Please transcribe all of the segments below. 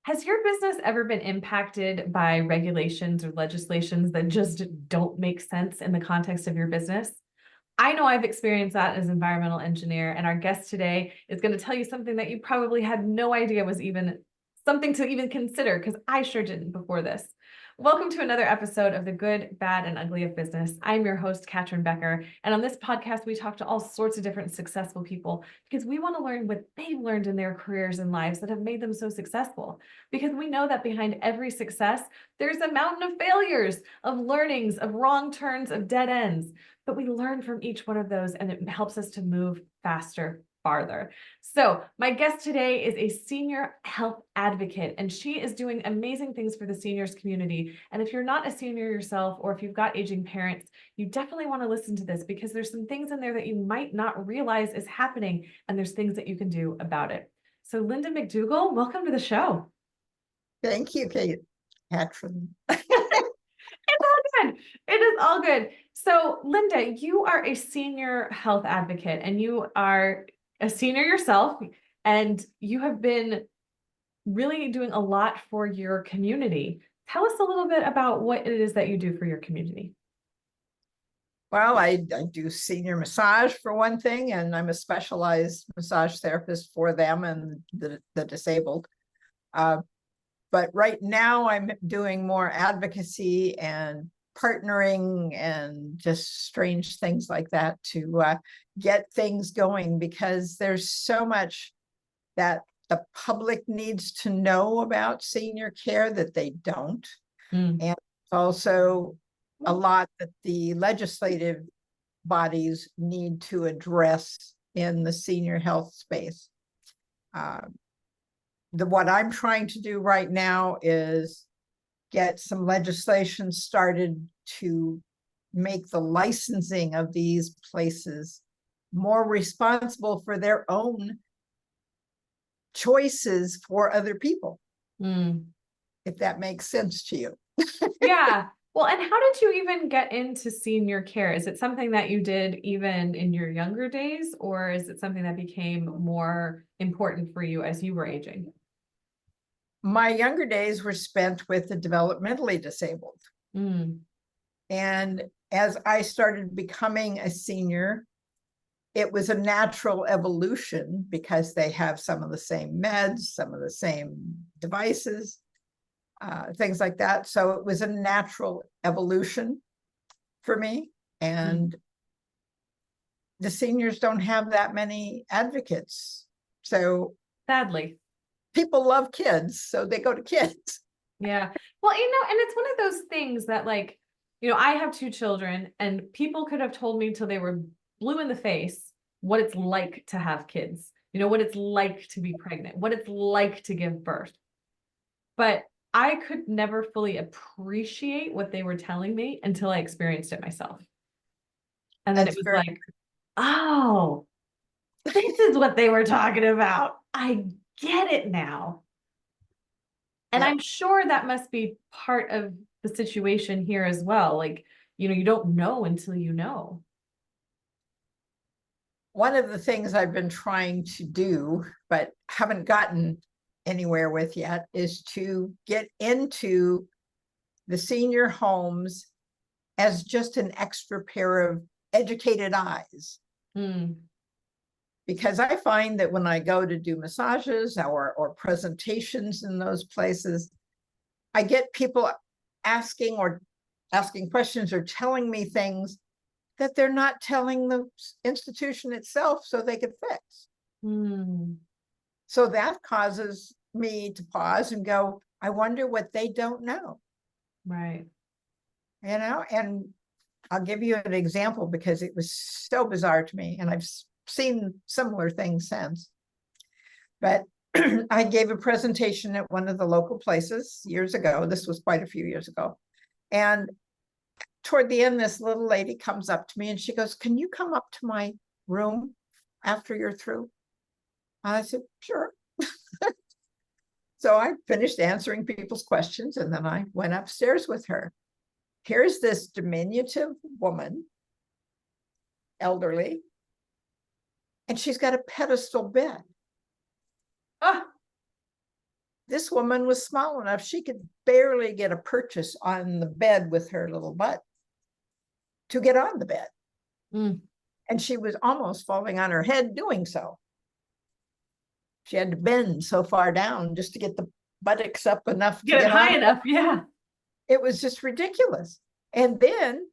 Has your business ever been impacted by regulations or legislations that just don't make sense in the context of your business? I know I've experienced that as an environmental engineer, and our guest today is going to tell you something that you probably had no idea was even something to even consider, because I sure didn't before this. Welcome to another episode of The Good, Bad, and Ugly of Business. I'm your host, Catryn Becker, and on this podcast, we talk to all sorts of different successful people because we want to learn what they've learned in their careers and lives that have made them so successful. Because we know that behind every success, there's a mountain of failures, of learnings, of wrong turns, of dead ends. But we learn from each one of those, and it helps us to move faster, farther. So my guest today is a senior health advocate, and she is doing amazing things for the seniors community. And if you're not a senior yourself, or if you've got aging parents, you definitely want to listen to this because there's some things in there that you might not realize is happening, and there's things that you can do about it. So Linda McDougall, welcome to the show. Thank you, Catryn. It's all good. It is all good. So, Linda, you are a senior health advocate and you are a senior yourself, and you have been really doing a lot for your community. Tell us a little bit about what it is that you do for your community. Well, I do senior massage for one thing, and I'm a specialized massage therapist for them and the disabled. But right now I'm doing more advocacy and partnering and just strange things like that to get things going, because there's so much that the public needs to know about senior care that they don't. And also a lot that the legislative bodies need to address in the senior health space. What I'm trying to do right now is get some legislation started to make the licensing of these places more responsible for their own choices for other people, if that makes sense to you. Yeah. Well, and how did you even get into senior care? Is it something that you did even in your younger days, or is it something that became more important for you as you were aging? My younger days were spent with the developmentally disabled. And as I started becoming a senior, it was a natural evolution because they have some of the same meds, some of the same devices, things like that. So it was a natural evolution for me. And the seniors don't have that many advocates. So sadly, people love kids, so they go to kids. Yeah. Well, and it's one of those things that, like, I have two children, and people could have told me till they were blue in the face what it's like to have kids, what it's like to be pregnant, what it's like to give birth. But I could never fully appreciate what they were telling me until I experienced it myself. And then it was like, oh, this is what they were talking about. I get it now. And I'm sure that must be part of the situation here as well. Like, you don't know until you know. One of the things I've been trying to do, but haven't gotten anywhere with yet, is to get into the senior homes as just an extra pair of educated eyes. Because I find that when I go to do massages or presentations in those places, I get people asking questions or telling me things that they're not telling the institution itself so they could fix. So that causes me to pause and go, I wonder what they don't know. Right. And I'll give you an example because it was so bizarre to me, and I've seen similar things since. But I gave a presentation at one of the local places years ago. This was quite a few years ago. And toward the end, this little lady comes up to me and she goes, can you come up to my room after you're through? And I said, sure. So I finished answering people's questions, and then I went upstairs with her. Here's this diminutive woman, elderly, and she's got a pedestal bed. this woman was small enough, she could barely get a purchase on the bed with her little butt to get on the bed. Mm. And she was almost falling on her head doing so. She had to bend so far down just to get the buttocks up enough to Get it high on. enough. Yeah. It was just ridiculous. And then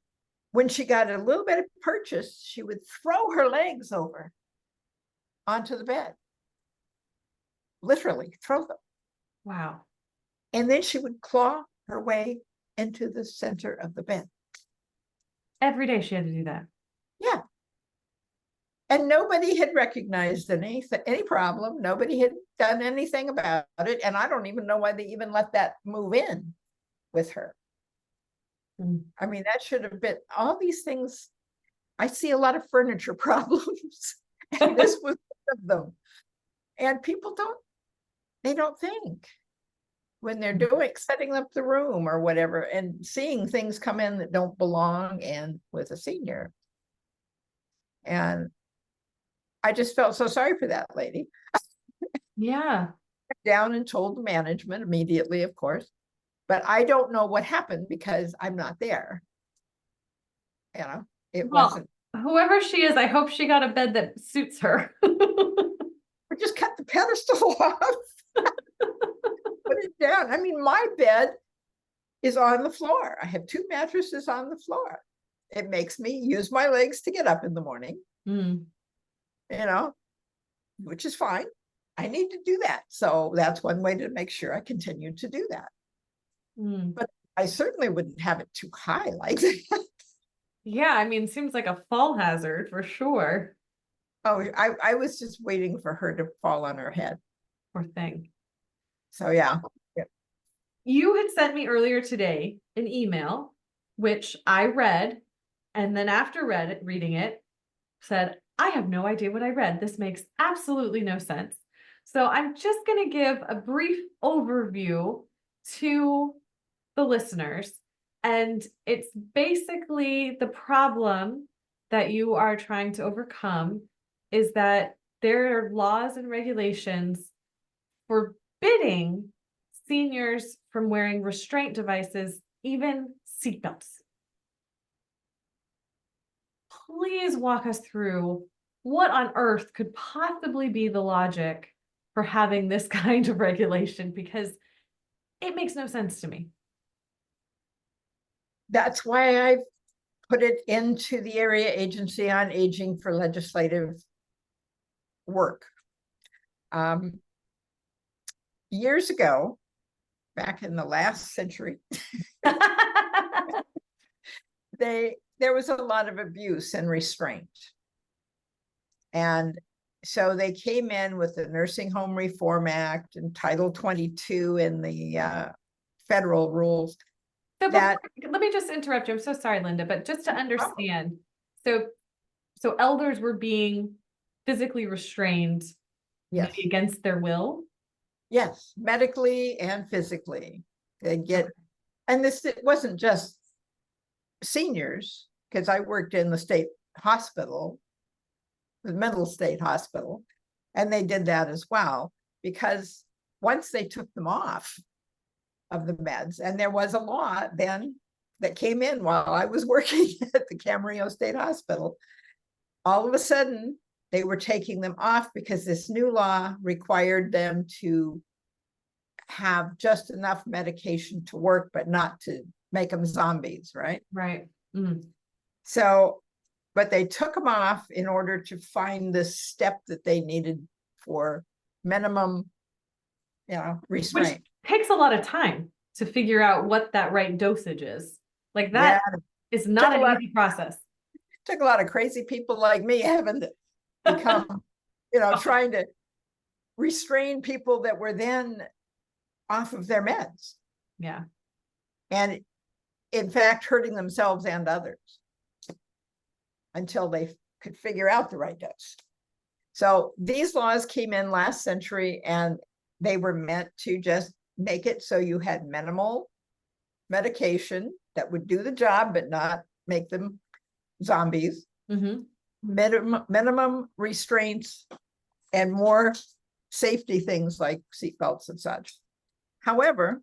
when she got a little bit of purchase, she would throw her legs over onto the bed. Literally throw them. Wow. And then she would claw her way into the center of the bed. Every day she had to do that. Yeah. And nobody had recognized any problem. Nobody had done anything about it. And I don't even know why they even let that move in with her. Mm. I mean, that should have been all these things. I see a lot of furniture problems, and this was one of them. And people don't think when they're setting up the room or whatever, and seeing things come in that don't belong, and with a senior. And I just felt so sorry for that lady. Yeah. Down and told the management immediately, of course. But I don't know what happened because I'm not there. You know, it wasn't. Whoever she is, I hope she got a bed that suits her. We just cut the pedestal off, put it down. I mean, my bed is on the floor. I have 2 mattresses on the floor. It makes me use my legs to get up in the morning, Mm. you know, which is fine. I need to do that. So that's one way to make sure I continue to do that. Mm. But I certainly wouldn't have it too high like that. Yeah, I mean, seems like a fall hazard for sure. Oh, I was just waiting for her to fall on her head. Poor thing. So yeah. You had sent me earlier today an email, which I read, and then after reading it, said, I have no idea what I read. This makes absolutely no sense. So I'm just going to give a brief overview to the listeners. And it's basically the problem that you are trying to overcome is that there are laws and regulations forbidding seniors from wearing restraint devices, even seatbelts. Please walk us through what on earth could possibly be the logic for having this kind of regulation, because it makes no sense to me. That's why I've put it into the Area Agency on Aging for legislative work. Years ago, back in the last century, there was a lot of abuse and restraint. And so they came in with the Nursing Home Reform Act and Title 22 in the federal rules. So let me just interrupt you. I'm so sorry, Linda, but just to understand, so elders were being physically restrained, yes, maybe against their will? Yes, medically and physically. They get, and it wasn't just seniors, because I worked in the state hospital, the mental state hospital, and they did that as well, because once they took them off of the meds, and there was a law then that came in while I was working at the Camarillo State Hospital, all of a sudden they were taking them off because this new law required them to have just enough medication to work, but not to make them zombies, right? Right. Mm. So, but they took them off in order to find this step that they needed for minimum, restraint. Which takes a lot of time to figure out what that right dosage is. Like that is not an easy process. Took a lot of crazy people like me having to become, trying to restrain people that were then off of their meds. Yeah. And in fact, hurting themselves and others until they could figure out the right dose. So these laws came in last century, and they were meant to just make it so you had minimal medication that would do the job, but not make them zombies. Mm-hmm. Minimum restraints and more safety things like seatbelts and such. However,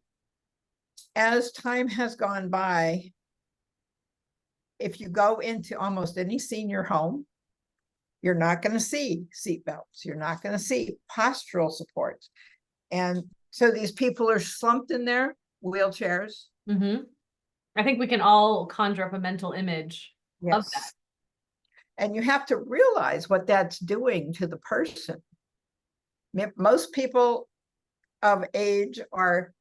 as time has gone by, if you go into almost any senior home, you're not going to see seat belts. You're not going to see postural supports. And so these people are slumped in their wheelchairs. Mm-hmm. I think we can all conjure up a mental image of that. Yes. And you have to realize what that's doing to the person. Most people of age are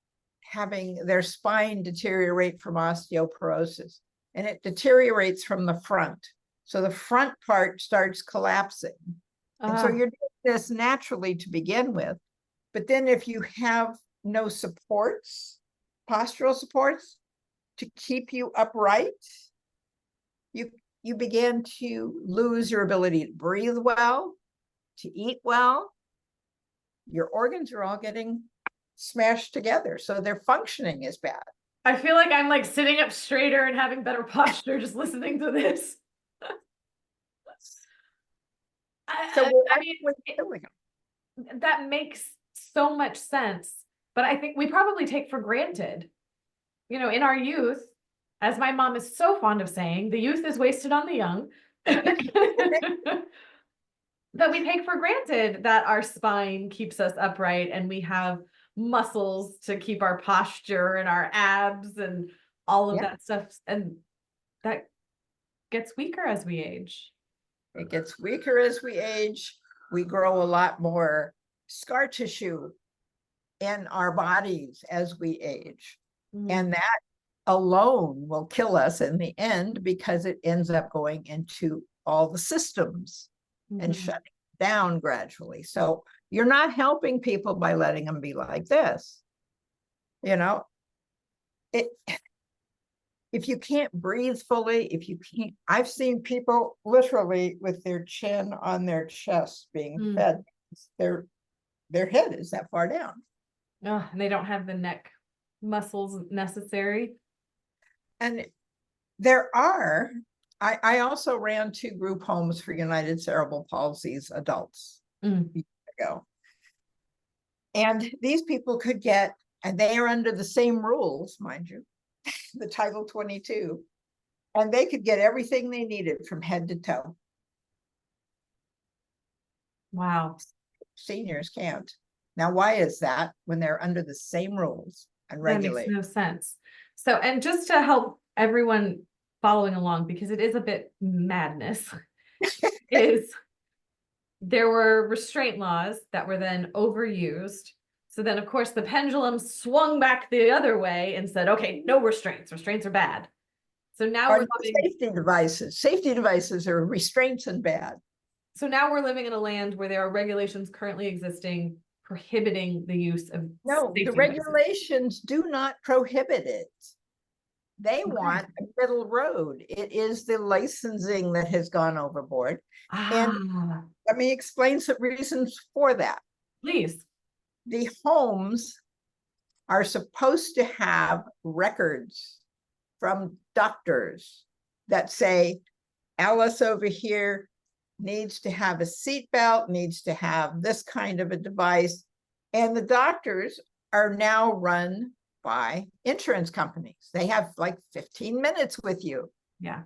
having their spine deteriorate from osteoporosis, and it deteriorates from the front. So the front part starts collapsing. And so you're doing this naturally to begin with. But then if you have no supports, postural supports to keep you upright, you begin to lose your ability to breathe well, to eat well. Your organs are all getting smashed together. So their functioning is bad. I feel like I'm like sitting up straighter and having better posture just listening to this. So I mean, that makes so much sense, but I think we probably take for granted, you know, in our youth, as my mom is so fond of saying, the youth is wasted on the young. That we take for granted that our spine keeps us upright and we have muscles to keep our posture and our abs and all of that stuff. And that gets weaker as we age. It gets weaker as we age. We grow a lot more scar tissue in our bodies as we age. And that alone will kill us in the end, because it ends up going into all the systems and shutting down gradually. So you're not helping people by letting them be like this. You know, if you can't breathe fully, if you can't, I've seen people literally with their chin on their chest being fed. Their head is that far down. Oh, and they don't have the neck muscles necessary. And there are, I also ran 2 group homes for United Cerebral Palsy's adults years ago. And these people could get, and they are under the same rules, mind you, the Title 22, and they could get everything they needed from head to toe. Wow. Seniors can't. Now, why is that when they're under the same rules and regulations? That makes no sense. So, and just to help everyone following along, because it is a bit madness, is there were restraint laws that were then overused. So then, of course, the pendulum swung back the other way and said, okay, no restraints. Restraints are bad. So now we're living safety devices. Safety devices are restraints and bad. So now we're living in a land where there are regulations currently existing prohibiting the use of the regulations do not prohibit it. They want a middle road. It is the licensing that has gone overboard. And let me explain some reasons for that. Please. The homes are supposed to have records from doctors that say, Alice over here needs to have a seatbelt, needs to have this kind of a device. And the doctors are now run by insurance companies. They have like 15 minutes with you. Yeah.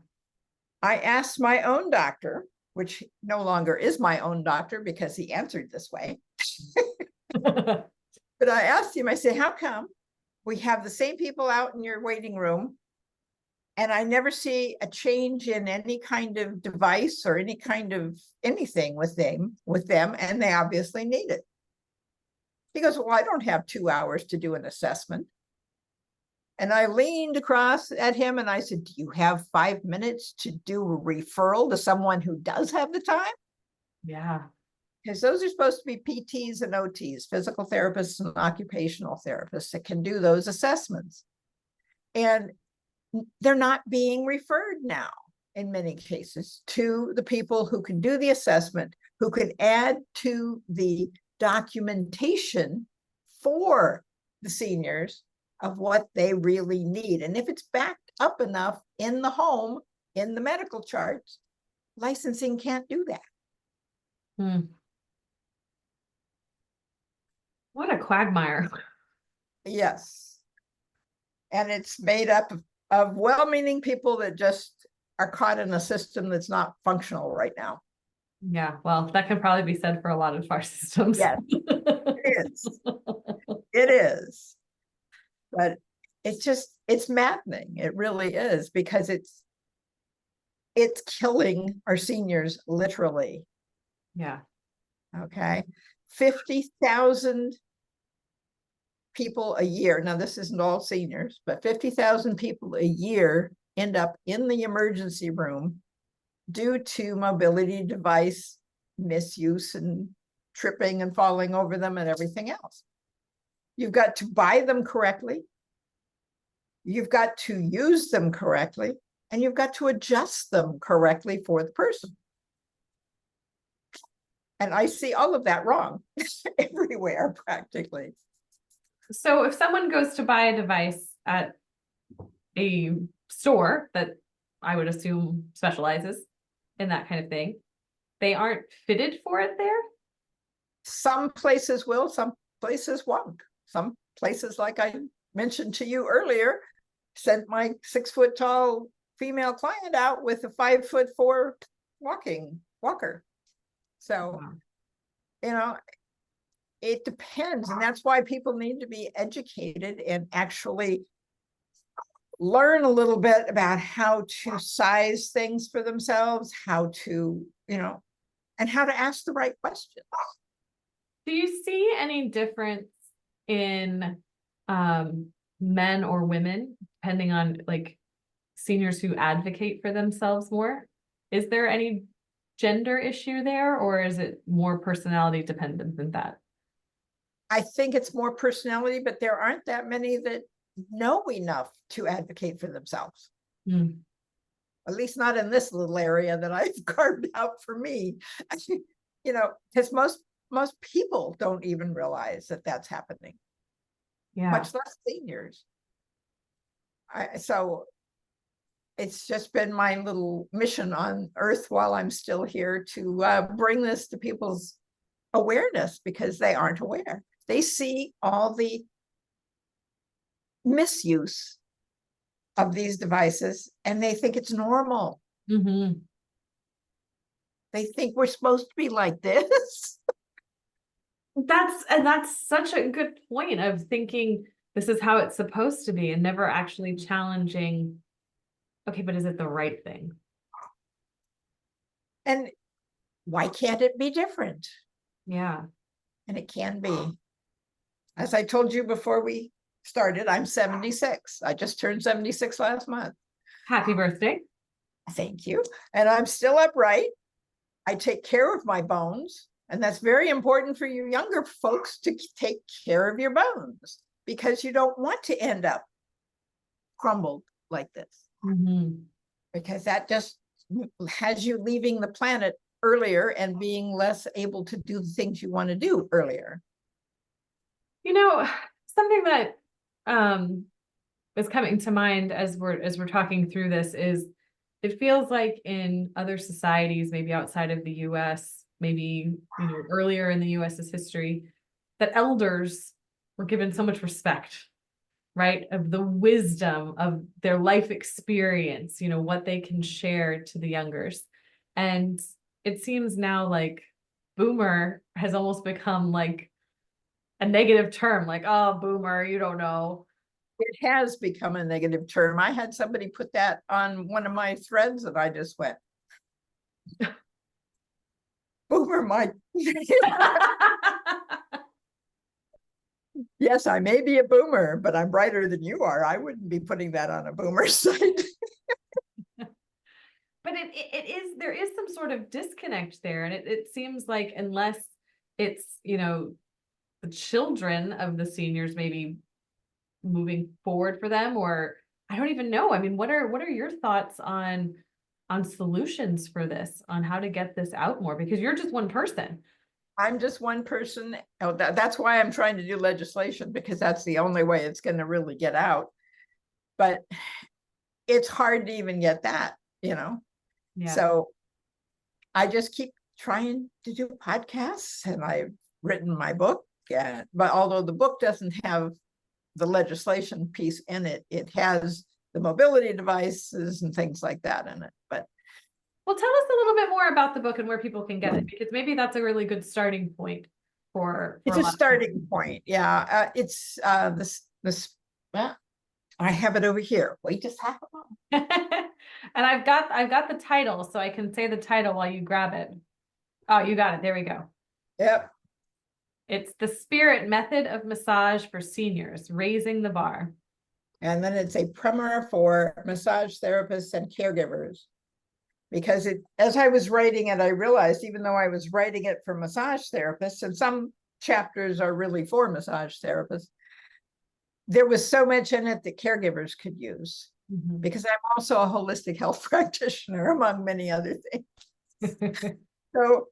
I asked my own doctor, which no longer is my own doctor because he answered this way. But I asked him, I said, how come we have the same people out in your waiting room and I never see a change in any kind of device or any kind of anything with them, and they obviously need it. He goes, well, I don't have 2 hours to do an assessment. And I leaned across at him and I said, do you have 5 minutes to do a referral to someone who does have the time? Yeah. Because those are supposed to be PTs and OTs, physical therapists and occupational therapists that can do those assessments. And they're not being referred now in many cases to the people who can do the assessment, who can add to the documentation for the seniors of what they really need. And if it's backed up enough in the home, in the medical charts, licensing can't do that. What a quagmire. Yes. And it's made up of well-meaning people that just are caught in a system that's not functional right now. Yeah, well, that can probably be said for a lot of our systems. Yes, it is. It is. But it's maddening. It really is, because it's killing our seniors, literally. Yeah. Okay. 50,000 people a year. Now, this isn't all seniors, but 50,000 people a year end up in the emergency room due to mobility device misuse and tripping and falling over them and everything else. You've got to buy them correctly. You've got to use them correctly, and you've got to adjust them correctly for the person. And I see all of that wrong everywhere, practically. So if someone goes to buy a device at a store that I would assume specializes in that kind of thing, they aren't fitted for it there? Some places will, some places won't. Some places, like I mentioned to you earlier, sent my 6-foot-tall female client out with a 5'4" walker. So, Wow. It depends. And that's why people need to be educated and actually learn a little bit about how to size things for themselves, how to, and how to ask the right questions. Do you see any difference in men or women, depending on like seniors who advocate for themselves more? Is there any gender issue there, or is it more personality dependent than that? I think it's more personality, but there aren't that many that know enough to advocate for themselves. Mm. At least not in this little area that I've carved out for me. Because most people don't even realize that that's happening. Yeah. Much less seniors. So it's just been my little mission on earth while I'm still here to bring this to people's awareness, because they aren't aware. They see all the misuse of these devices and they think it's normal. Mm-hmm. They think we're supposed to be like this. That's such a good point of thinking this is how it's supposed to be, and never actually challenging, okay, but is it the right thing? And why can't it be different? Yeah. And it can be. As I told you before we started, I'm 76. I just turned 76 last month. Happy birthday. Thank you. And I'm still upright. I take care of my bones. And that's very important for you younger folks, to take care of your bones, because you don't want to end up crumbled like this. Mm-hmm. Because that just has you leaving the planet earlier and being less able to do the things you want to do earlier. Something that is coming to mind as we're talking through this is, it feels like in other societies, maybe outside of the US, maybe earlier in the US's history, that elders were given so much respect, right? Of the wisdom of their life experience, what they can share to the youngers. And it seems now like boomer has almost become like a negative term, like, oh, boomer, you don't know. It has become a negative term. I had somebody put that on one of my threads and I just went, boomer might. Yes, I may be a boomer, but I'm brighter than you are. I wouldn't be putting that on a boomer site. But there is some sort of disconnect there. And it seems like, unless it's, the children of the seniors maybe moving forward for them, or I don't even know. I mean, what are your thoughts on solutions for this, on how to get this out more? Because you're just one person. I'm just one person. Oh, that's why I'm trying to do legislation, because that's the only way it's going to really get out. But it's hard to even get that, Yeah. So I just keep trying to do podcasts, and I've written my book. But although the book doesn't have the legislation piece in it. It has the mobility devices and things like that in it. But Well, tell us a little bit more about the book and where people can get it, because maybe that's a really good starting point for it's a starting point. Yeah. It's this, well, I have it over here. Wait just half a moment. And I've got the title, so I can say the title while you grab it. Oh, you got it. There we go. Yep. It's The Spirit Method of Massage for Seniors, Raising the Bar. And then it's a primer for massage therapists and caregivers. Because as I was writing it, I realized even though I was writing it for massage therapists, and some chapters are really for massage therapists, there was so much in it that caregivers could use. Mm-hmm. Because I'm also a holistic health practitioner, among many other things. So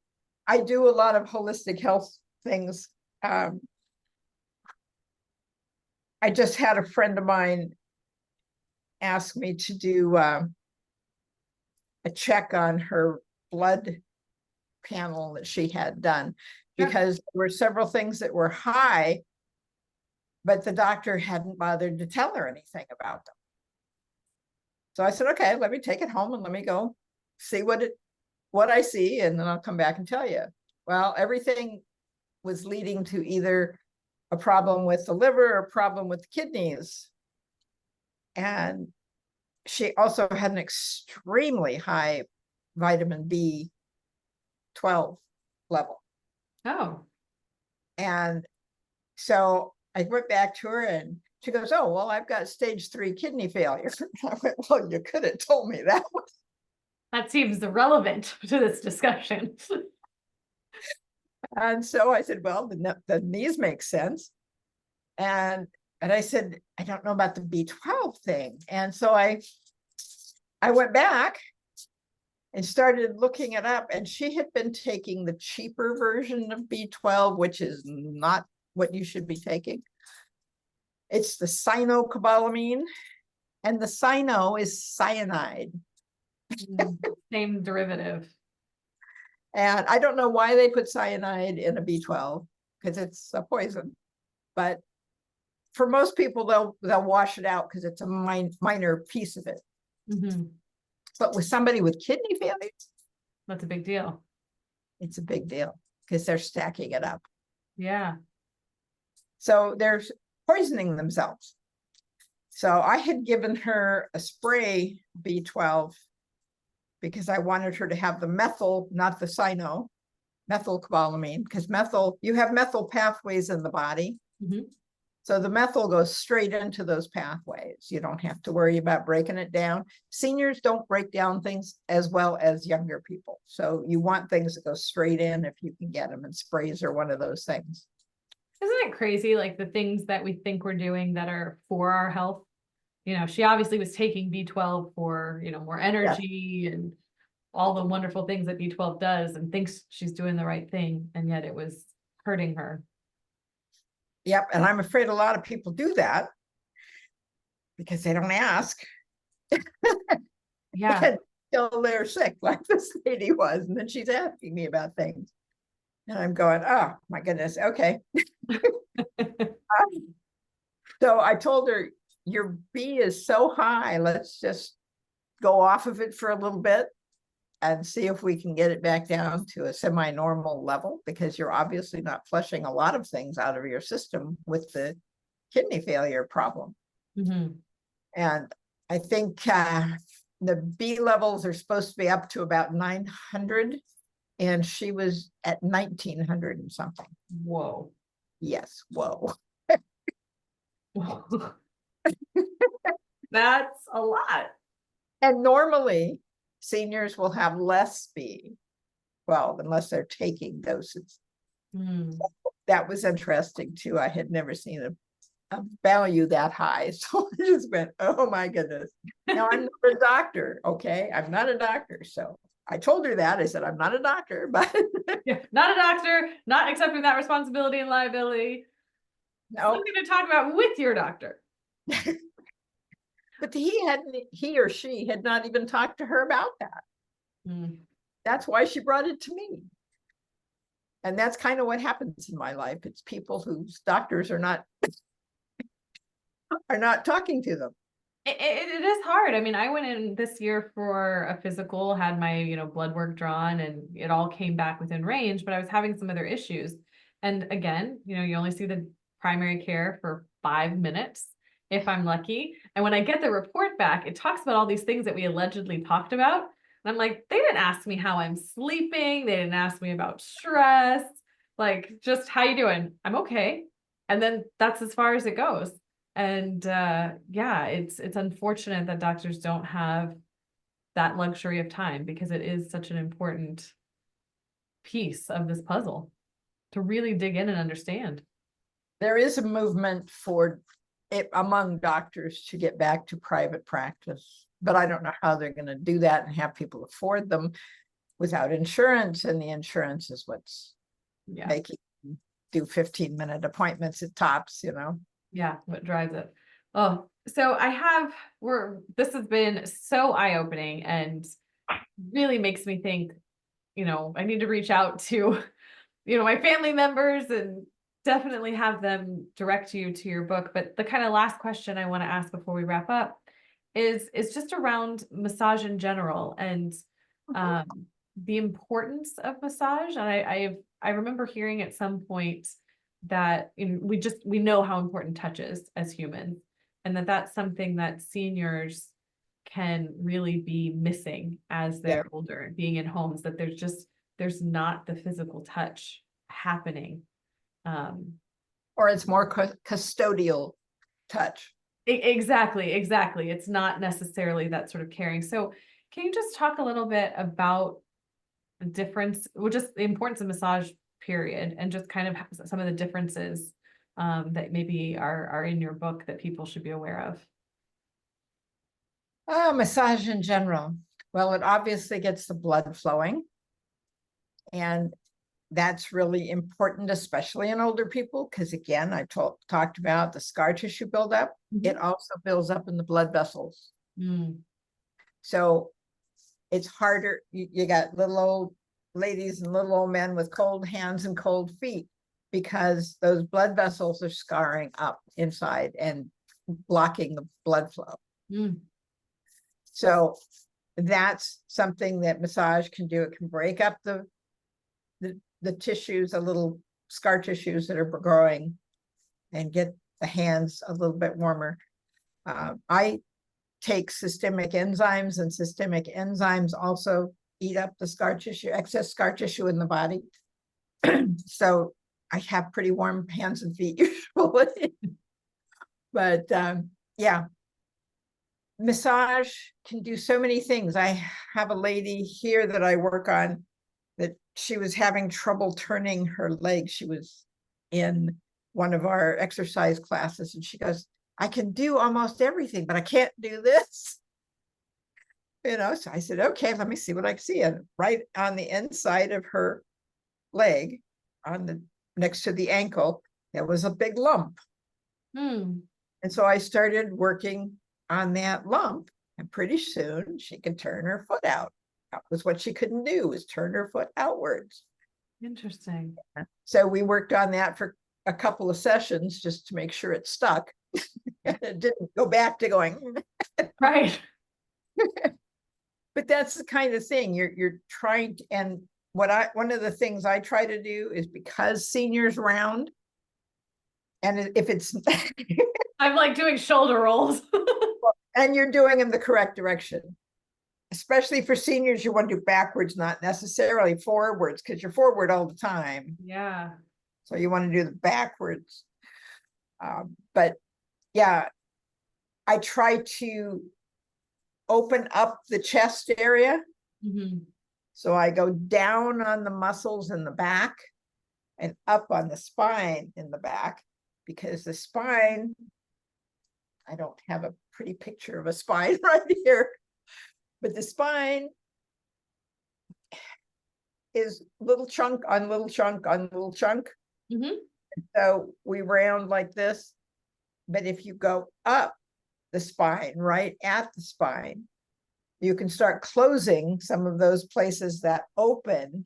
I do a lot of holistic health things. I just had a friend of mine ask me to do a check on her blood panel that she had done, because there were several things that were high, but the doctor hadn't bothered to tell her anything about them. So I said, okay, let me take it home and let me go see what I see, and then I'll come back and tell you. Well, everything was leading to either a problem with the liver or a problem with the kidneys. And she also had an extremely high vitamin B12 level. Oh. And so I went back to her and she goes, oh, well, I've got stage 3 kidney failure. I went, well, you could have told me that. That seems relevant to this discussion. And so I said, well, the knees make sense. And I said, I don't know about the B12 thing. And so I went back and started looking it up. And she had been taking the cheaper version of B12, which is not what you should be taking. It's the cyanocobalamin, and the cyano is cyanide. Same derivative. And I don't know why they put cyanide in a B12, because it's a poison. But for most people, they'll wash it out because it's a minor piece of it. Mm-hmm. But with somebody with kidney failure, That's a big deal. it's a big deal because they're stacking it up. Yeah. So they're poisoning themselves. So I had given her a spray B12 because I wanted her to have the methyl, not the cyano, methylcobalamin, because you have methyl pathways in the body. Mm-hmm. So the methyl goes straight into those pathways. You don't have to worry about breaking it down. Seniors don't break down things as well as younger people. So you want things that go straight in if you can get them, and sprays are one of those things. Isn't it crazy, like the things that we think we're doing that are for our health? You know, she obviously was taking B12 for, more energy and all the wonderful things that B12 does, and thinks she's doing the right thing, and yet it was hurting her. Yep, and I'm afraid a lot of people do that because they don't ask. Yeah. Until they're sick, like this lady was, and then she's asking me about things. And I'm going, oh my goodness, okay. So I told her, your B is so high, let's just go off of it for a little bit and see if we can get it back down to a semi-normal level, because you're obviously not flushing a lot of things out of your system with the kidney failure problem. Mm-hmm. And I think the B levels are supposed to be up to about 900, and she was at 1900 and something. Whoa. Yes, whoa. That's a lot. And normally seniors will have less B12 unless they're taking doses. Mm. That was interesting too. I had never seen a value that high. So I just went, oh my goodness. Now I'm not a doctor, okay? I'm not a doctor. So I told her that. I said, I'm not a doctor, but Yeah, not a doctor, not accepting that responsibility and liability. no. Something to talk about with your doctor. But he or she had not even talked to her about that. Mm. That's why she brought it to me. And that's kind of what happens in my life. It's people whose doctors are not are not talking to them. It is hard. I mean, I went in this year for a physical, had my, blood work drawn, and it all came back within range, but I was having some other issues. And again, you only see the primary care for 5 minutes if I'm lucky. And when I get the report back, it talks about all these things that we allegedly talked about. And I'm like, they didn't ask me how I'm sleeping. They didn't ask me about stress. Like, just how you doing? I'm okay. And then that's as far as it goes. And yeah, it's unfortunate that doctors don't have that luxury of time, because it is such an important piece of this puzzle to really dig in and understand. There is a movement for it among doctors to get back to private practice, but I don't know how they're going to do that and have people afford them without insurance. And the insurance is what's making them do 15-minute appointments at tops, Yeah, what drives it. Oh, so this has been so eye-opening and really makes me think, I need to reach out to, my family members and definitely have them direct you to your book. But the kind of last question I want to ask before we wrap up is just around massage in general and the importance of massage. And I remember hearing at some point that we know how important touch is as humans, and that's something that seniors can really be missing as they're older, being in homes, that there's not the physical touch happening. Or it's more custodial touch. Exactly. It's not necessarily that sort of caring. So can you just talk a little bit about the difference, well, just the importance of massage, period, and just kind of some of the differences that maybe are in your book that people should be aware of? Massage in general. Well, it obviously gets the blood flowing. And that's really important, especially in older people, because again, I talked about the scar tissue buildup. It also builds up in the blood vessels. So it's harder. You got little old ladies and little old men with cold hands and cold feet, because those blood vessels are scarring up inside and blocking the blood flow. So that's something that massage can do. It can break up the tissues, a little scar tissues that are growing, and get the hands a little bit warmer. I take systemic enzymes, and systemic enzymes also eat up the scar tissue, excess scar tissue in the body. So I have pretty warm hands and feet usually. But yeah, massage can do so many things. I have a lady here that I work on that she was having trouble turning her leg. She was in one of our exercise classes and she goes, I can do almost everything, but I can't do this. So I said, okay, let me see what I can see. And right on the inside of her leg, next to the ankle, there was a big lump. And so I started working on that lump, and pretty soon she could turn her foot out. That was what she couldn't do, was turn her foot outwards. Interesting. So we worked on that for a couple of sessions just to make sure it stuck. And it didn't go back to going. Right. But that's the kind of thing you're trying to, and one of the things I try to do is, because seniors round, and if it's I'm like doing shoulder rolls. and you're doing in the correct direction, especially for seniors, you want to do backwards, not necessarily forwards, because you're forward all the time. Yeah. So you want to do the backwards. But yeah, I try to open up the chest area. So I go down on the muscles in the back and up on the spine in the back, because the spine, I don't have a pretty picture of a spine right here, but the spine is little chunk on little chunk on little chunk. So we round like this, but if you go up the spine, right at the spine, you can start closing some of those places that open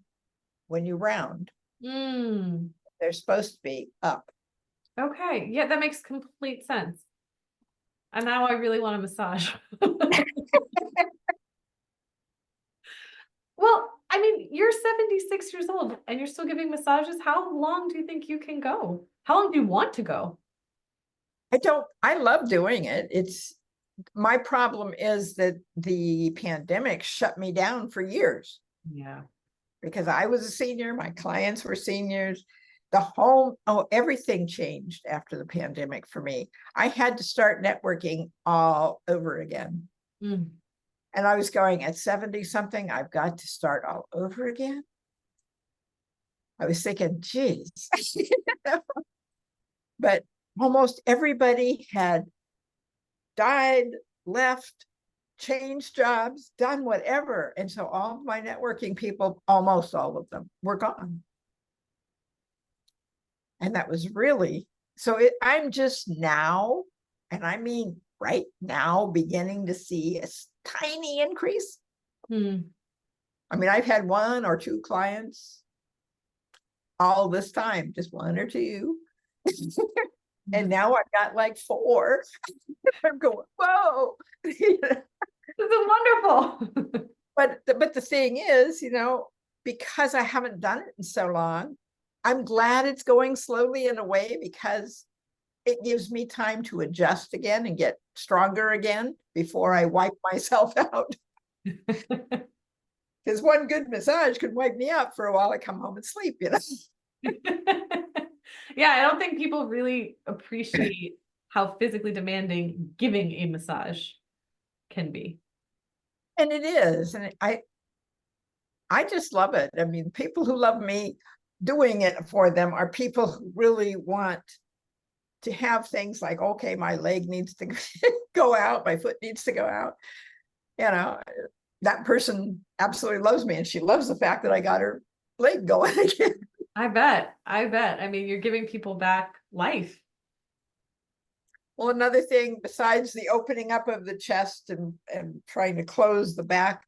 when you round. They're supposed to be up. Okay. Yeah, that makes complete sense. And now I really want a massage. Well, I mean, you're 76 years old and you're still giving massages. How long do you think you can go? How long do you want to go? I love doing it. My problem is that the pandemic shut me down for years Yeah. because I was a senior, my clients were seniors. Everything changed after the pandemic for me. I had to start networking all over again. Mm. And I was going at 70 something, I've got to start all over again. I was thinking, geez. But almost everybody had died, left, changed jobs, done whatever. And so all of my networking people, almost all of them, were gone. And that was really, I'm just now, and I mean right now, beginning to see a tiny increase. Mm. I mean, I've had 1 or 2 clients all this time, just 1 or 2. And now I've got like 4. I'm going, whoa. This is wonderful. But the thing is, because I haven't done it in so long, I'm glad it's going slowly in a way because it gives me time to adjust again and get stronger again before I wipe myself out. Because one good massage could wipe me out for a while. I come home and sleep, Yeah, I don't think people really appreciate how physically demanding giving a massage can be. And it is. And I just love it. I mean, people who love me doing it for them are people who really want to have things like, okay, my leg needs to go out, my foot needs to go out. That person absolutely loves me, and she loves the fact that I got her leg going again. I bet. I mean, you're giving people back life. Well, another thing besides the opening up of the chest and trying to close the back,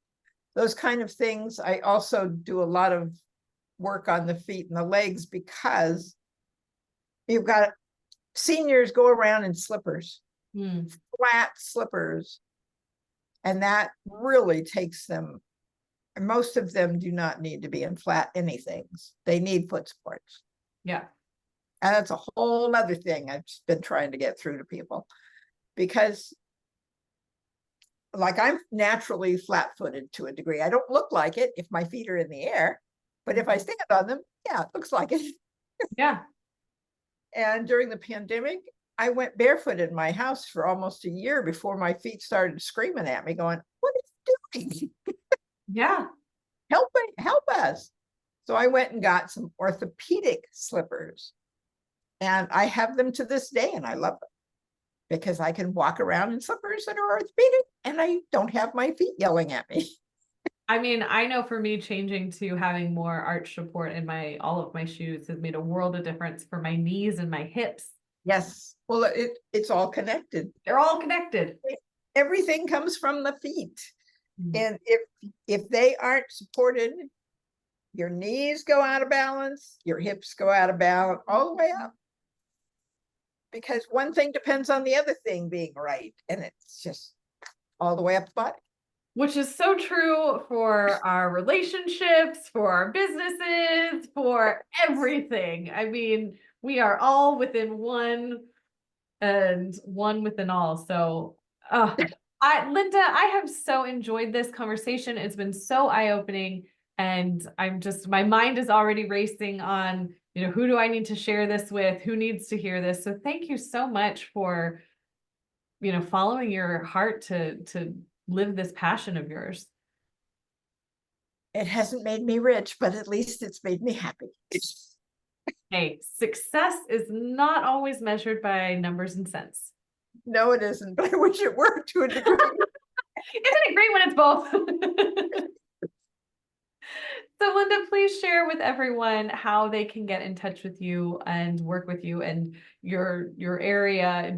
those kind of things, I also do a lot of work on the feet and the legs because you've got seniors go around in slippers, flat slippers, and that really takes them. Most of them do not need to be in flat anythings. They need foot supports. Yeah. And that's a whole other thing I've been trying to get through to people, because like I'm naturally flat-footed to a degree. I don't look like it if my feet are in the air, but if I stand on them, yeah, it looks like it. Yeah. And during the pandemic, I went barefoot in my house for almost a year before my feet started screaming at me, going, "What are you doing? Yeah. Help us." So I went and got some orthopedic slippers, and I have them to this day, and I love them because I can walk around in slippers that are orthopedic and I don't have my feet yelling at me. I mean, I know for me, changing to having more arch support in all of my shoes has made a world of difference for my knees and my hips. Yes. Well, it's all connected. They're all connected. Everything comes from the feet. Mm. And if they aren't supported, your knees go out of balance, your hips go out of balance, all the way up. Because one thing depends on the other thing being right. And it's just all the way up the body. Which is so true for our relationships, for our businesses, for everything. I mean, we are all within one and one within all. So, Linda, I have so enjoyed this conversation. It's been so eye-opening, and my mind is already racing on, who do I need to share this with? Who needs to hear this? So thank you so much for, following your heart to live this passion of yours. It hasn't made me rich, but at least it's made me happy. Hey, success is not always measured by numbers and cents. No, it isn't, but I wish it were to a degree. Isn't it great when it's both? So Linda, please share with everyone how they can get in touch with you and work with you and your area,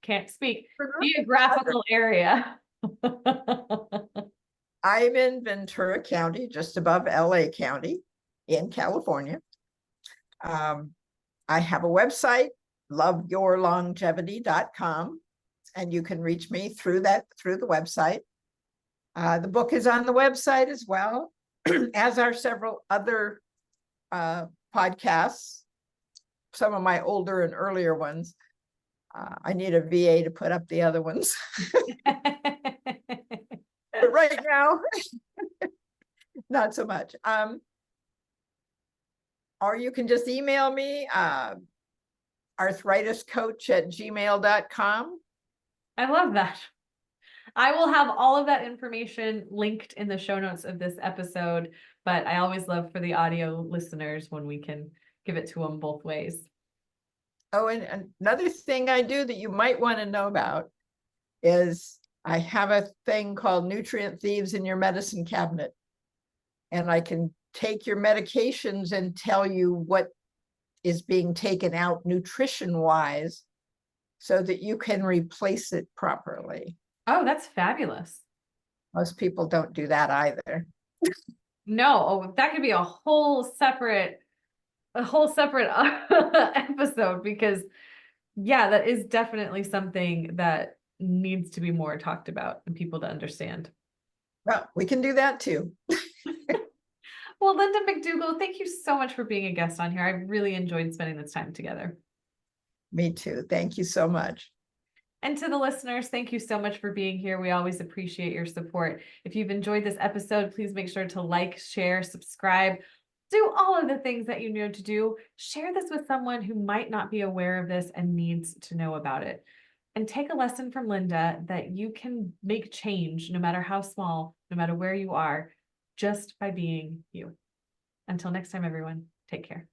can't speak, geographical area. I'm in Ventura County, just above LA County in California. I have a website, loveyourlongevity.com. and you can reach me through the website. The book is on the website as well, as are several other podcasts, some of my older and earlier ones. I need a VA to put up the other ones. But right now, not so much. Or you can just email me, arthritiscoach@gmail.com. I love that. I will have all of that information linked in the show notes of this episode, but I always love for the audio listeners when we can give it to them both ways. Oh, and another thing I do that you might want to know about is I have a thing called Nutrient Thieves in Your Medicine Cabinet. And I can take your medications and tell you what is being taken out nutrition-wise so that you can replace it properly. Oh, that's fabulous. Most people don't do that either. No, oh, that could be a whole separate episode, because yeah, that is definitely something that needs to be more talked about and people to understand. Well, we can do that too. Well, Linda McDougall, thank you so much for being a guest on here. I really enjoyed spending this time together. Me too. Thank you so much. And to the listeners, thank you so much for being here. We always appreciate your support. If you've enjoyed this episode, please make sure to like, share, subscribe, do all of the things that you know to do. Share this with someone who might not be aware of this and needs to know about it. And take a lesson from Linda that you can make change, no matter how small, no matter where you are, just by being you. Until next time, everyone, take care.